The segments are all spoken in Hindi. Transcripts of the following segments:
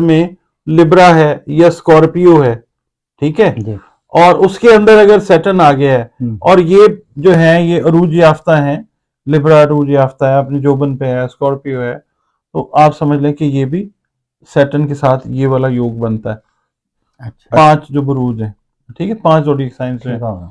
में लिब्रा है या स्कॉर्पियो है, ठीक है जी। और उसके अंदर अगर सैटर्न आ गया है और ये जो है ये अरूज याफ्ता है, लिब्रा अरूज याफ्ता है, अपनी जोबन पे है, स्कॉर्पियो है, तो आप समझ लें कि ये भी सैटर्न के साथ ये वाला योग बनता है। अच्छा। 5 जो बुरूज है, ठीक है, 5 जोडिक साइंस है। ठीक होगा।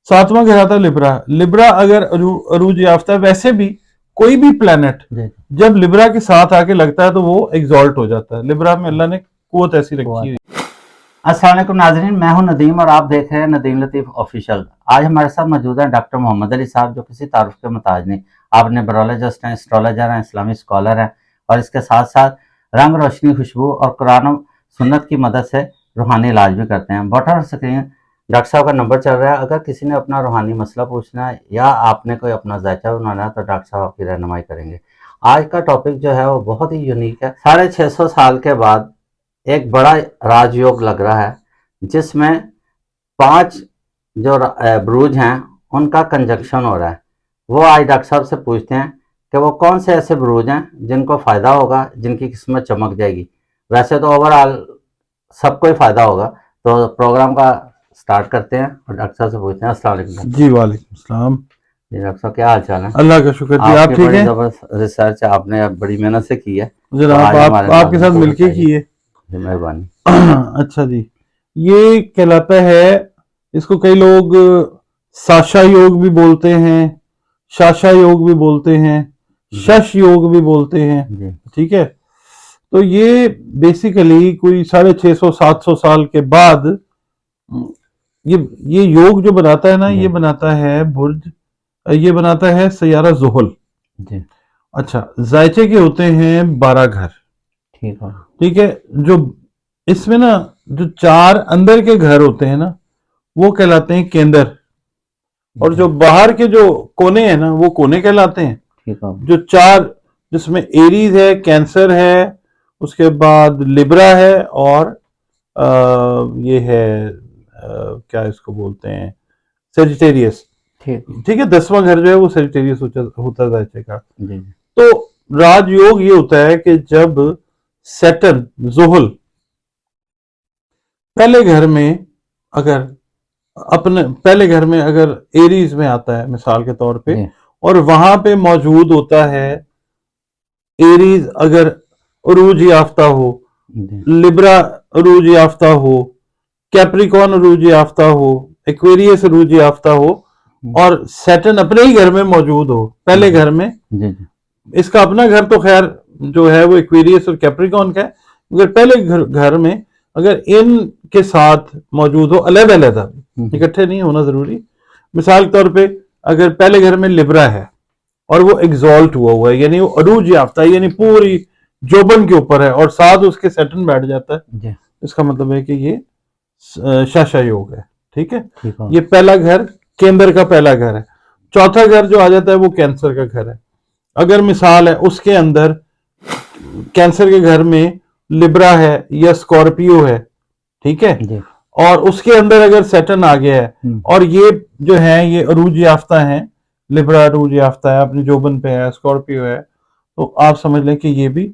7वां घर आता है लिब्रा। लिब्रा अगर अरूज याफ्ता है, वैसे भी कोई भी प्लेनेट जी। जब लिब्रा के साथ आके लगता है तो वो एग्जॉल्ट हो जाता है। लिब्रा में अल्लाह ने कुव्वत ऐसी रखी हुई। अस्सलाम वालेकुम नाजरीन, मैं हूं नदीम और आप देख रहे हैं नदीम लतीफ ऑफिशियल। आज हमारे साथ मौजूद हैं डॉक्टर मोहम्मद अली साहब, जो किसी तारुफ के मोहताज नहीं। आप न्यूमरोलॉजिस्ट हैं, एस्ट्रोलॉजर हैं, इस्लामी स्कॉलर हैं और इसके साथ साथ रंग रोशनी, खुशबू और कुरान और सुन्नत की मदद से रूहानी इलाज भी करते हैं। बॉटम स्क्रीन डॉक्टर साहब का नंबर चल रहा है। अगर किसी ने अपना रूहानी मसला पूछना है या आपने कोई अपना जायचा बनाना है तो डॉक्टर साहब आपकी रहनुमाई करेंगे। आज का टॉपिक जो है वो बहुत ही यूनिक है। 650 साल के बाद एक बड़ा राजयोग लग रहा है, जिसमें 5 जो ब्रूज हैं उनका कंजक्शन हो रहा है। वो आज डॉक्टर साहब से पूछते हैं कि वो कौन से ऐसे ब्रूज हैं जिनको फ़ायदा होगा, जिनकी किस्मत चमक जाएगी। वैसे तो ओवरऑल सबको ही फ़ायदा होगा। तो प्रोग्राम का स्टार्ट करते हैं और डॉक्टर साहब से पूछते हैं। अस्सलाम वालेकुम। जी वालेकुम सलाम। जी डॉक्टर साहब, क्या हाल चाल है? अल्लाह का शुक्र जी, आप ठीक बड़ी हैं? ज़बरदस्त रिसर्च आपने बड़ी मेहनत से की है। जनाब आपके साथ मिलके की है। मेहरबानी। अच्छा जी, ये कहलाता है, इसको कई लोग साशा योग भी बोलते हैं, शाशा योग भी बोलते हैं, शश योग भी बोलते हैं, ठीक है। तो ये बेसिकली कोई 650-700 साल के बाद ये योग जो बनाता है ना, ये बनाता है बुर्ज, ये बनाता है सैयारा ज़ुहल। अच्छा, जायचे के होते हैं 12 घर, ठीक है। जो इसमें ना जो 4 अंदर के घर होते हैं ना, वो कहलाते हैं केंद्र, और जो बाहर के जो कोने हैं ना, वो कोने कहलाते हैं। जो 4 जिसमें एरीज है, कैंसर है, उसके बाद लिब्रा है और ये है क्या इसको बोलते हैं, सेजिटेरियस, ठीक है। 10वां घर जो है वो सेजिटेरियस होता है जायचे का। तो राजयोग ये होता है कि जब सैटर्न ज़ुहल पहले घर में अगर एरीज में आता है मिसाल के तौर पे, और वहां पे मौजूद होता है एरीज अगर अरूज याफ्ता हो, लिब्रा अरूज याफ्ता हो, कैप्रिकॉन अरूज याफ्ता हो, एक्वेरियस अरूज याफ्ता हो और सैटर्न अपने ही घर में मौजूद हो पहले घर में, इसका अपना घर तो खैर जो है वो एक्वेरियस और कैप्रिकॉन का है, मगर पहले घर में अगर इन के साथ मौजूद हो, अलग-अलग, इकट्ठे नहीं होना जरूरी। मिसाल के तौर पे अगर पहले घर में लिब्रा है और वो एग्जॉल्ट हुआ है, यानी वो अरूज याफ्ता है, यानी पूरी जोबन के ऊपर है और साथ उसके सैटर्न बैठ जाता है, इसका मतलब है कि ये शाशा योग है, ठीक है। ये पहला घर केंद्र का पहला घर है। चौथा घर जो आ जाता है वो कैंसर का घर है। अगर मिसाल है उसके अंदर कैंसर के घर में लिब्रा है या स्कॉर्पियो है, ठीक है, और उसके अंदर अगर सैटर्न आ गया है और ये जो है ये अरूज याफ्ता है, लिब्रा अरूज याफ्ता है, अपनी जोबन पे है, स्कॉर्पियो है, तो आप समझ लें कि ये भी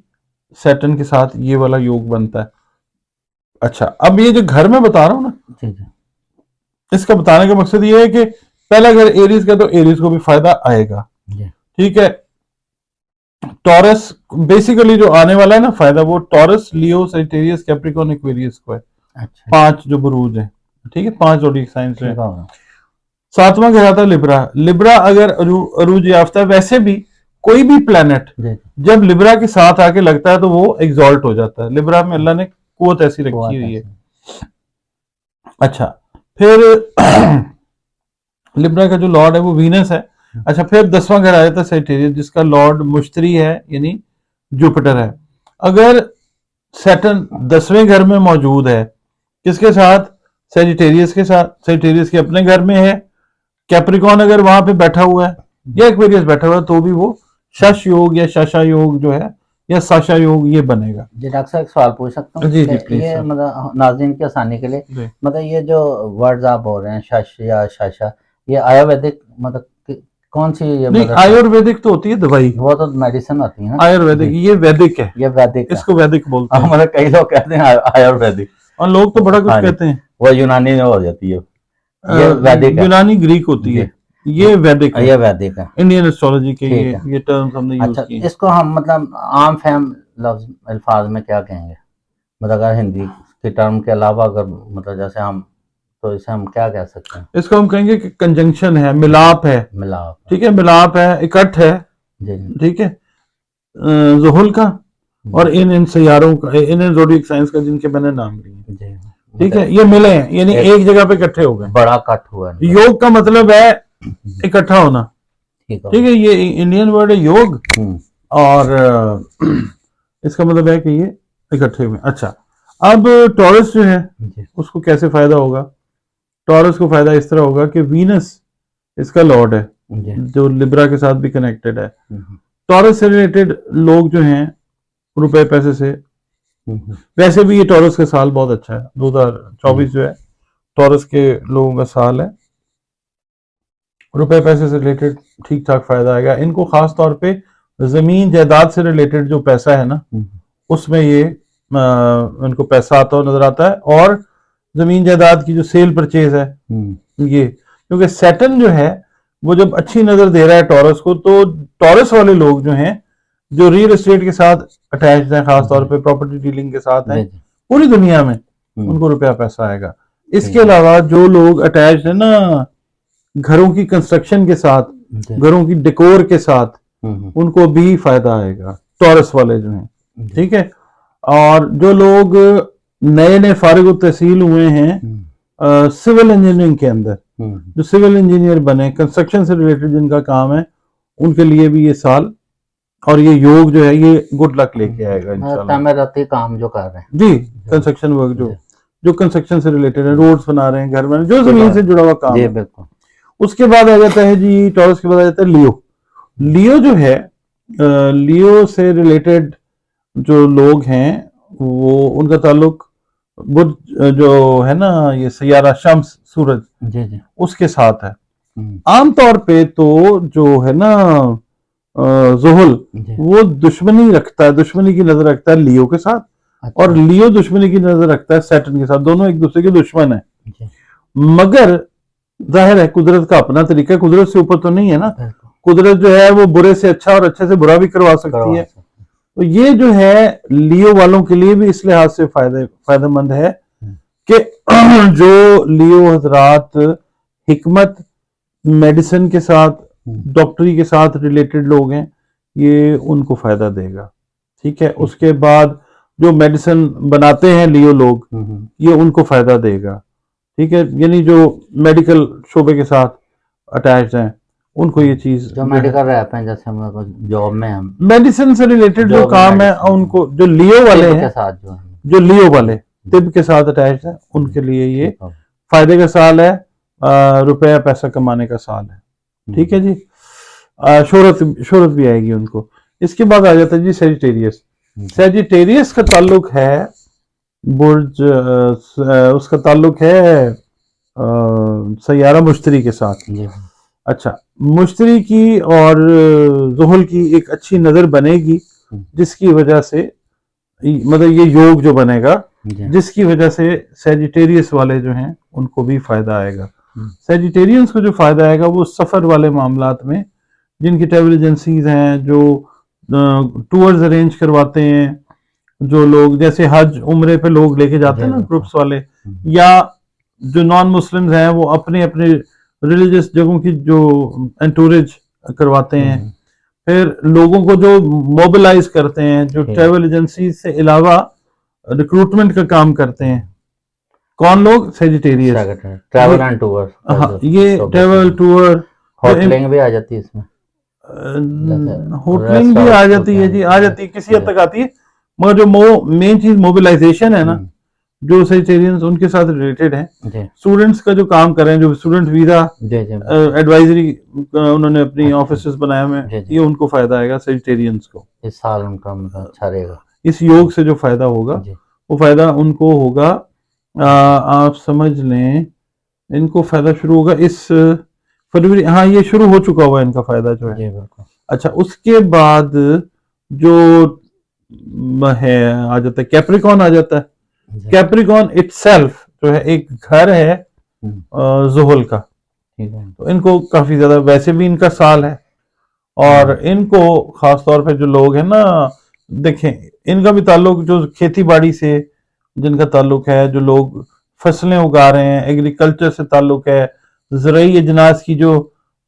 सैटर्न के साथ ये वाला योग बनता है। अच्छा, अब ये जो घर में बता रहा हूं ना, इसका बताने का मकसद ये है कि पहला घर एरीज का, तो एरीज को भी फायदा आएगा, ठीक है। टॉरस बेसिकली जो आने वाला है ना फायदा, वो टॉरस, लियो, सजिटेरियस, कैप्रिकॉर्न, एक्वेरियस को है। अच्छा। 5 जो बुरूज है, ठीक है, 5 जोडिक साइंस है। 7वां घर आता है लिब्रा। लिब्रा अगर अरूज याफ्ता है, वैसे भी कोई भी प्लेनेट जब लिब्रा के साथ आके लगता है तो वो एग्जॉल्ट हो जाता है। लिब्रा में अल्लाह ने कुव्वत ऐसी रखी हुई है। अच्छा, फिर लिब्रा का जो लॉर्ड है वो वीनस है। अच्छा, फिर 10वां घर आ जाता है सजिटेरियस, जिसका लॉर्ड मुश्तरी है, यानी जुपिटर है। अगर सैटर्न 10वें घर में मौजूद है, किसके साथ? सजिटेरियस के साथ। सजिटेरियस के अपने घर में है। कैप्रिकॉन अगर वहां पे बैठा हुआ है या एक्वेरियस बैठा हुआ है, तो भी वो शश योग या शाशा योग जो है या साशा योग ये बनेगा। जी डॉक्टर साहब, एक सवाल पूछ सकता हूँ? जी जी प्लीज। ये मतलब नाज़रीन की आसानी के लिए, मतलब ये जो वर्ड्स आप बोल रहे हैं शश या शाशा, ये आयुर्वेदिक मतलब कौन सी ये नहीं, आयुर्वेदिक तो होती है दवाई, वो तो मेडिसिन होती है ना। आयुर्वेदिक, ये वैदिक है, ये वैदिक है। इसको वैदिक बोलते हैं। मतलब कई लोग कहते हैं आयुर्वेदिक, और लोग तो बड़ा कुछ हाँ जी, कहते हैं। वो यूनानी में हो जाती है, ये वैदिक है। यूनानी ग्रीक होती जी, है, ये वैदिक है, ये वैदिक है। इंडियन एस्ट्रोलॉजी के ठीक है। ये टर्म्स हमने यूज अच्छा, किए। इसको हम मतलब आम फहम लफ्ज अल्फाज में क्या कहेंगे, मतलब अगर हिंदी के टर्म के अलावा अगर मतलब जैसे हम, तो इसे हम क्या कह सकते हैं? इसको हम कहेंगे कि कंजंक्शन है, मिलाप है, मिलाप। ठीक है, मिलाप है, इकट्ठ है, जी जी ठीक है, ज़ुहुल का और इन सैयारों का, इन ज़ोडिएक साइंस का, जिनके मैंने नाम लिए, जी, ठीक है, मतलब ये मिले हैं, यानी एक जगह पे इकट्ठे हो गए। बड़ा कट हुआ है। योग का मतलब है इकट्ठा होना, ठीक है। ठीक है, ये इंडियन वर्ड है योग, और इसका मतलब है कि ये इकट्ठे हुए। अच्छा, अब टॉरस जो है जी उसको कैसे फायदा होगा? टॉरस को फायदा इस तरह होगा कि वीनस इसका लॉर्ड है, जी। जो लिब्रा के साथ भी कनेक्टेड है। हम्म, टॉरस से रिलेटेड लोग जो हैं, रुपए पैसे से, वैसे भी ये टॉरस का साल बहुत अच्छा है, 2024 जो है टॉरस के लोगों का साल है, रुपए पैसे से रिलेटेड ठीक ठाक फायदा आएगा इनको। खास तौर पे जमीन जायदाद से रिलेटेड जो पैसा है ना, उसमें ये इनको पैसा आता हुआ नजर आता है। और जमीन जायदाद की जो सेल परचेज है, ये क्योंकि सैटर्न जो है वो जब अच्छी नजर दे रहा है टॉरस को, तो टॉरस वाले लोग जो हैं, जो रियल एस्टेट के साथ अटैच्ड हैं, खासतौर पे प्रॉपर्टी डीलिंग के साथ हैं, पूरी दुनिया में उनको रुपया पैसा आएगा। इसके अलावा जो लोग अटैच्ड है ना घरों की कंस्ट्रक्शन के साथ, घरों की डेकोर के साथ, उनको भी फायदा आएगा, टॉरस वाले जो हैं, ठीक है। और जो लोग नए नए फारिग तहसील हुए हैं सिविल इंजीनियरिंग के अंदर, जो सिविल इंजीनियर बने, कंस्ट्रक्शन से रिलेटेड जिनका काम है, उनके लिए भी ये साल और ये योग जो है ये गुड लक लेके आएगा इंशाल्लाह। तमीराती काम जो कर रहे हैं जी, कंस्ट्रक्शन वर्क जो कंस्ट्रक्शन से रिलेटेड है, रोड्स बना रहे हैं, घर बना, जो जमीन से जुड़ा हुआ काम है। बिल्कुल। उसके बाद आ जाता है जी, टॉरस के बाद आ जाता है लियो। लियो जो है, लियो से रिलेटेड जो लोग हैं, वो उनका ताल्लुक बुध जो है ना, ये सैयारा शम्स, सूरज, जी जी, उसके साथ है। आमतौर पे तो जो है ना ज़ुहुल, वो दुश्मनी रखता है, दुश्मनी की नजर रखता है लियो के साथ। अच्छा। और लियो दुश्मनी की नजर रखता है सैटर्न के साथ, दोनों एक दूसरे के दुश्मन है। मगर जाहिर है कुदरत का अपना तरीका है, कुदरत से ऊपर तो नहीं है ना, कुदरत जो है वो बुरे से अच्छा और अच्छे से बुरा भी करवा सकती है। तो ये जो है लियो वालों के लिए भी इस लिहाज से फायदेमंद है कि जो लियो हजरात हिकमत, मेडिसिन के साथ, डॉक्टरी के साथ रिलेटेड लोग हैं, ये उनको फायदा देगा, ठीक है। उसके बाद जो मेडिसिन बनाते हैं लियो लोग, ये उनको फायदा देगा, ठीक है, यानी जो मेडिकल शोबे के साथ अटैच्ड हैं, उनको ये चीज, जो मेडिकल रैप हैं, जैसे हम जॉब में हम मेडिसिन से रिलेटेड जो काम है, उनको जो लियो वाले हैं, जो लियो वाले तिब के साथ अटैच्ड हैं, उनके लिए ये फायदे का साल है, रुपया पैसा कमाने का साल है, ठीक है जी। शोहरत भी आएगी उनको। इसके बाद आ जाता है जी सेजिटेरियस। सेजिटेरियस का ताल्लुक है बुर्ज, उसका ताल्लुक है सैयारा मुश्तरी के साथ। अच्छा, मुश्तरी की और ज़ुहुल की एक अच्छी नजर बनेगी, जिसकी वजह से मतलब ये योग जो बनेगा, जिसकी वजह से सेजिटेरियस वाले जो हैं उनको भी फायदा आएगा। सेजिटेरियंस को जो फायदा आएगा वो सफर वाले मामलात में, जिनकी ट्रेवल एजेंसीज हैं, जो टूर्स अरेंज करवाते हैं, जो लोग जैसे हज उम्रे पे लोग लेके जाते हैं ना ग्रुप्स वाले, या जो नॉन मुस्लिम्स हैं वो अपने अपने रिलीजियस जगहों की जो एंटूरेज करवाते हैं, फिर लोगों को जो मोबिलाइज करते हैं, जो ट्रेवल एजेंसी से अलावा रिक्रूटमेंट का काम करते हैं, कौन लोग? Sagittarius, travel and tour. हाँ, ये ट्रैवल टूर, होटलिंग भी आ जाती है इसमें, होटलिंग भी आ जाती है जी, आ जाती है, किसी हद तक आती है, मगर जो मेन चीज मोबिलाइजेशन है ना, जो सेजिटेरियंस उनके साथ रिलेटेड है। स्टूडेंट्स का जो काम कर रहे हैं, जो स्टूडेंट वीजा एडवाइजरी उन्होंने अपनी ऑफिसेस बनाए हुए हैं, ये उनको फायदा आएगा सेजिटेरियंस को। इस साल उनका मतलब अच्छा रहेगा। इस योग से जो फायदा होगा वो फायदा उनको होगा, आप समझ लें, इनको फायदा शुरू होगा इस फरवरी, हाँ ये शुरू हो चुका हुआ है इनका फायदा जो है। जी बिल्कुल। अच्छा, उसके बाद जो है आ जाता है कैप्रिकॉन, आ जाता है। जी, कैप्रिकॉन इटसेल्फ जो है एक घर है ज़ुहल का। ठीक है। तो इनको काफी ज्यादा, वैसे भी इनका साल है, और इनको खास तौर पे जो लोग हैं ना, देखें इनका भी ताल्लुक जो खेती बाड़ी से जिनका ताल्लुक है, जो लोग फसलें उगा रहे हैं, एग्रीकल्चर से ताल्लुक है, ज़रूरी अजनास की जो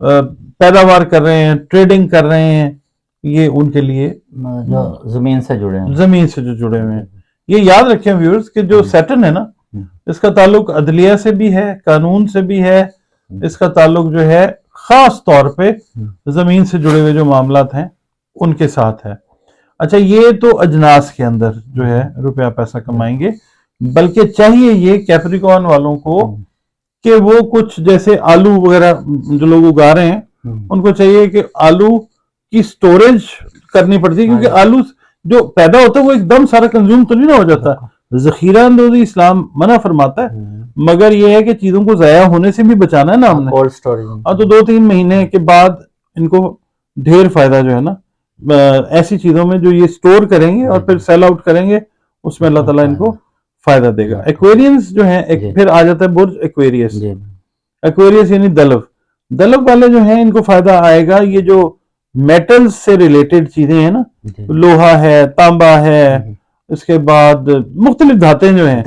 पैदावार कर रहे हैं, ट्रेडिंग कर रहे हैं, ये उनके लिए जो जमीन से जुड़े हैं। जमीन से जो जुड़े हुए हैं। ये याद रखें व्यूअर्स कि जो सैटर्न है ना, इसका ताल्लुक अदलिया से भी है, कानून से भी है, इसका ताल्लुक जो है खास तौर पे जमीन से जुड़े हुए जो मामलात हैं उनके साथ है। अच्छा, ये तो अजनास के अंदर जो है रुपया पैसा कमाएंगे, बल्कि चाहिए ये कैप्रिकॉन वालों को कि वो कुछ जैसे आलू वगैरह जो लोग उगा रहे हैं, उनको चाहिए कि आलू की स्टोरेज करनी पड़ती है, क्योंकि आलू जो पैदा होता है वो एकदम सारा कंज्यूम तो नहीं ना हो जाता। जखीरा अंदोजी इस्लाम मना फरमाता है, मगर ये है कि चीजों को जाया होने से भी बचाना है ना हमने। Cold storage. हाँ, तो 2-3 महीने के बाद इनको ढेर फायदा जो है ना ऐसी चीजों में जो ये स्टोर करेंगे और फिर सेल आउट करेंगे, उसमें अल्लाह ताला इनको फायदा देगा। एक्वेरियंस जो है फिर आ जाता है बुर्ज एक्वेरियस। एक्वेरियस यानी दलव, दलव वाले जो हैं इनको फायदा आएगा। ये जो मेटल्स से रिलेटेड चीजें हैं ना, लोहा है, तांबा है, इसके बाद मुख्तलिफ धातें जो हैं,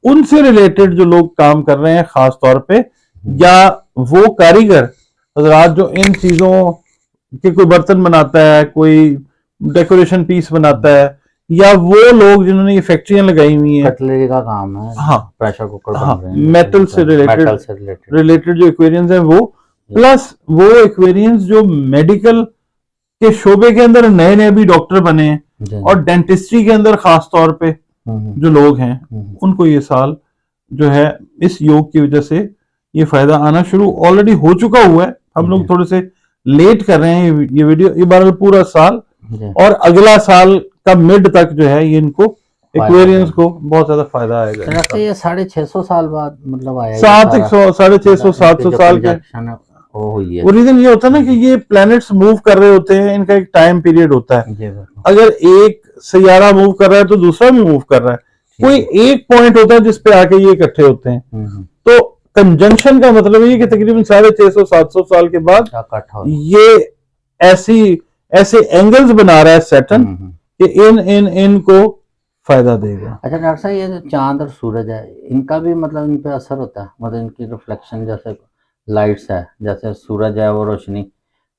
उनसे रिलेटेड जो लोग काम कर रहे हैं खास तौर पे, या वो कारीगर हजरात जो इन चीजों के कोई बर्तन बनाता है, कोई डेकोरेशन पीस बनाता है, या वो लोग जिन्होंने ये फैक्ट्रियां लगाई हुई हैं, कटलरी का काम है, हाँ प्रेशर कुकर हाँ, बन रहे हैं, मेटल से रिलेटेड जो एक्वेरियंस है वो, प्लस वो एक्वेरियंस जो मेडिकल के शोबे के अंदर नए नए भी डॉक्टर बने हैं, और डेंटिस्ट्री के अंदर खास तौर पे जो लोग हैं उनको ये साल जो है इस योग की वजह से ये फायदा आना शुरू ऑलरेडी हो चुका हुआ है। हम लोग थोड़े से लेट कर रहे हैं ये वीडियो, ये बार पूरा साल और अगला साल का मिड तक जो है ये इनको एक्वेरियंस को बहुत ज्यादा फायदा आएगा। तो ये 650 साल बाद मतलब आया, 700-750 साल के वो रीजन ये होता है ना कि ये प्लैनेट्स मूव कर रहे होते हैं, इनका एक टाइम पीरियड होता है। अगर एक सैयारा मूव कर रहा है तो दूसरा भी मूव कर रहा है, कोई एक पॉइंट होता है जिसपे आके ये इकट्ठे होते हैं। तो कंजंक्शन का मतलब ये कि तकरीबन 650-700 साल के बाद ये ऐसे एंगल्स बना रहा है सैटर्न कि इनको फायदा देगा। अच्छा डॉक्टर साहब, ये जो चांद और सूरज है इनका भी मतलब इन पे असर होता है, मतलब इनकी रिफ्लेक्शन, जैसे लाइट्स है, जैसे सूरज है वो रोशनी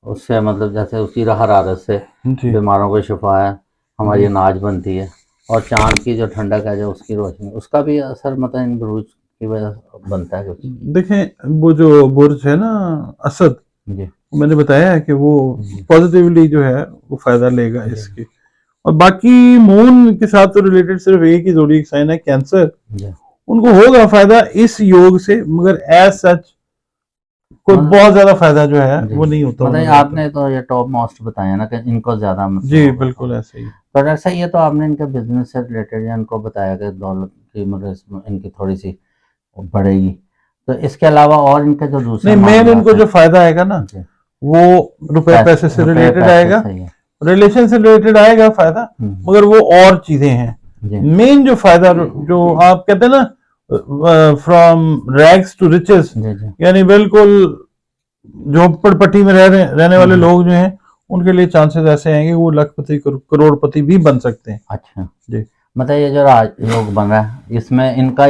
उससे मतलब जैसे उसकी हरारत से बीमारों को शिफा है, हमारी अनाज बनती है, और चांद की जो ठंडक है जो उसकी रोशनी, उसका भी असर मतलब इन बुर्ज की वजह से बनता है कुछ। देखें वो जो बुर्ज है ना असद, मैंने बताया है कि वो पॉजिटिवली जो है वो फायदा लेगा इसके, और बाकी मून के साथ तो रिलेटेड सिर्फ एक ही जोड़ी साइन है कैंसर, उनको होगा फायदा इस योग से, मगर एज सच कोई बहुत ज्यादा फायदा जो है वो नहीं होता। मतलब आपने तो ये टॉप मोस्ट बताया ना कि इनको ज्यादा मतलब जी बिल्कुल ऐसे ही। तो डॉक्टर साहब ये तो आपने इनके बिजनेस से रिलेटेड या इनको बताया कि दौलत की मतलब इनकी थोड़ी सी बढ़ेगी, तो इसके अलावा और इनके जो दूसरे नहीं, मेन इनको जो फायदा आएगा ना वो रुपए पैसे से रिलेटेड आएगा, रिलेशन से रिलेटेड आएगा फायदा, मगर वो और चीजें हैं। मेन जो फायदा जो आप कहते हैं ना फ्रॉम रैग्स टू रिचेस, यानी बिल्कुल झोपड़पट्टी में रहने वाले लोग जो हैं उनके लिए चांसेस ऐसे हैं कि वो लखपति करोड़पति भी बन सकते हैं। अच्छा जी, मतलब ये जो राजयोग बन रहा है इसमें इनका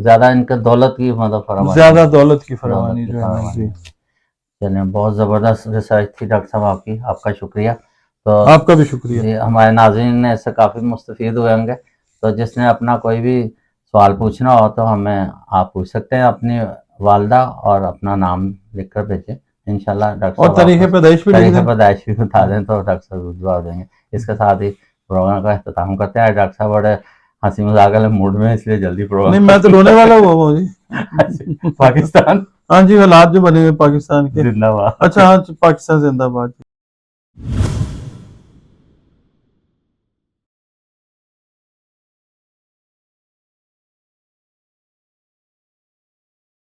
ज्यादा इनका दौलत की मतलब फरावानी, ज्यादा दौलत की फरावानी जो है जी। चलिए, बहुत जबरदस्त रिसर्च थी डॉक्टर साहब आपकी, आपका शुक्रिया। तो आपका भी शुक्रिया जी, हमारे नाज़रीन ने इससे काफी मुस्तफीद हुए होंगे। तो जिसने अपना कोई भी सवाल पूछना हो तो हमें आप पूछ सकते हैं, अपनी वालदा और अपना नाम लिख कर भेजें, इंशाल्लाह डॉक्टर साहब, और तरीके पैदाइश भी बता दें तो डॉक्टर साहब जवाब देंगे। इसके साथ ही प्रोग्राम का इख्तिताम करते हैं। डॉक्टर साहब बड़े हंसी मजाक वाले मूड में, इसलिए जल्दी प्रोग्राम, नहीं मैं तो रोने वाला हुआ जी। पाकिस्तान, हाँ जी, हालात जो बने हुए पाकिस्तान के, जिंदाबाद। अच्छा हाँ, पाकिस्तान जिंदाबाद।